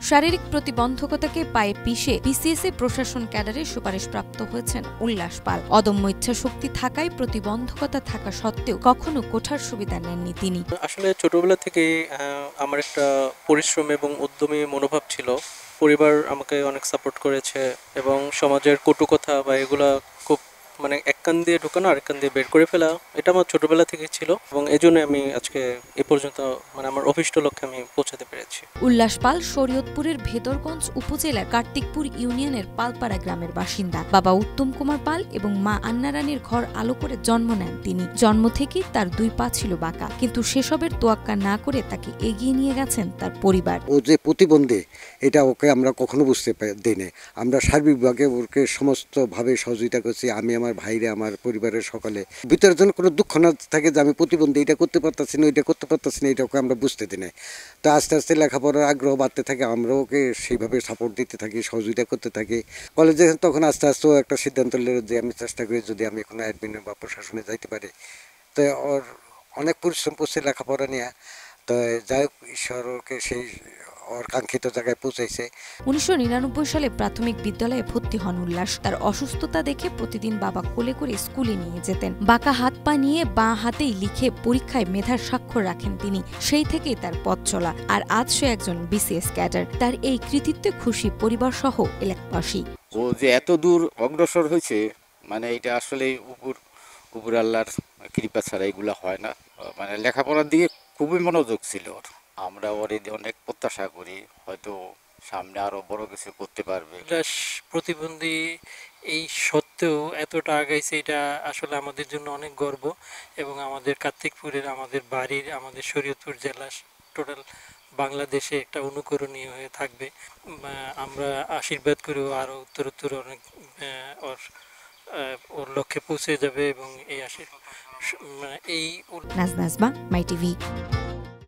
শারীরিক প্রতিবন্ধকতাকে পায়ে পিষে বিসিএসএ প্রশাসন ক্যাডারে সুপারিশপ্রাপ্ত হয়েছেন উল্লাস পাল। অদম্য ইচ্ছাশক্তি থাকায় প্রতিবন্ধকতা থাকা সত্ত্বেও কখনো কোঠার সুবিধা নেননি তিনি। আসলে ছোটবেলা থেকেই আমার একটা পরিশ্রম এবং উদ্যমী মনোভাব ছিল। পরিবার আমাকে অনেক সাপোর্ট করেছে এবং সমাজের কটু কথা বা এগুলা খুব এক কান দিয়ে ঢোকানো আরেক কান দিয়ে বের করে ফেলা, এটা আমার ছোটবেলা থেকে ছিল এবং এজন্য আমি আজকে এ পর্যন্ত আমার অভিষ্ট লক্ষ্যে আমি পৌঁছাতে পেরেছি। উল্লাস পাল শরীয়তপুরের ভেদরগঞ্জ উপজেলার কার্তিকপুর ইউনিয়নের পালপাড়া গ্রামের বাসিন্দা। বাবা উত্তম কুমার পাল এবং মা আন্না রানীর ঘর আলো করে জন্ম নেন তিনি। জন্ম থেকেই তার দুই পা ছিল বাঁকা, কিন্তু সেসবের তোয়াক্কা না করে তাকে এগিয়ে নিয়ে গেছেন তার পরিবার। ও যে প্রতিবন্ধী এটা ওকে আমরা কখনো বুঝতে দিই না। আমরা সার্বিকভাবে ওকে সমস্তভাবে সহযোগিতা করছি। আমি, আমার ভাইরা, আমার পরিবারের সকলে ভিতরে যেন কোনো দুঃখ না থাকে যে আমি প্রতিবন্ধী, এটা করতে পারতাছি না, ওইটা করতে পারতাছি না, এটা ওকে আমরা বুঝতে দিই না। তো আস্তে আস্তে লেখাপড়ার আগ্রহ বাড়তে থাকে, আমরা ওকে সেইভাবে সাপোর্ট দিতে থাকি, সহযোগিতা করতে থাকি। কলেজে তখন আস্তে আস্তে ও একটা সিদ্ধান্ত নিল যে আমি চেষ্টা করি যদি আমি কোনো অ্যাডমিনে বা প্রশাসনে যাইতে পারি। তো ওর অনেক পরিশ্রম করছে লেখাপড়া নিয়ে। তো যাই হোক, ঈশ্বর ওকে সেই ওর কাঙ্ক্ষিত জায়গায় পৌঁছাইছে। 1999 সালে প্রাথমিক বিদ্যালয়ে ভর্তি হন উল্লাস। তার অসুস্থতা দেখে প্রতিদিন বাবা কোলে করে স্কুলে নিয়ে যেতেন। বাঁকা হাত পা নিয়ে বাঁ হাতেই লিখে পরীক্ষায় মেধার স্বাক্ষর রাখেন তিনি। সেই থেকেই তার পথ চলা। আর আজ সে একজন বিসিএস ক্যাডার। তার এই কৃতিত্বে খুশি পরিবার সহ এলাকাবাসী। ও যে এত দূর অগ্রসর হয়েছে, এটা আসলে উপর আল্লাহর কৃপা ছাড়া এগুলা হয় না। লেখাপড়ার দিকে খুবই মনোযোগ ছিল ওর। আমরা ওর অনেক প্রত্যাশা করি, হয়তো সামনে আরো বড় কিছু করতে পারবে। প্রতিবন্ধী এই সত্ত্বেও এতটা আগাইছে, এটা আসলে আমাদের জন্য অনেক গর্ব এবং আমাদের কার্তিকপুরের, আমাদের বাড়ির, আমাদের শরীয়তপুর জেলা, টোটাল বাংলাদেশে একটা অনুকরণীয় হয়ে থাকবে। আমরা আশীর্বাদ করি আরো উত্তরোত্তর অনেক ওর লক্ষ্যে পৌঁছে যাবে এবং এই নাজনাজমা, মাই টিভি।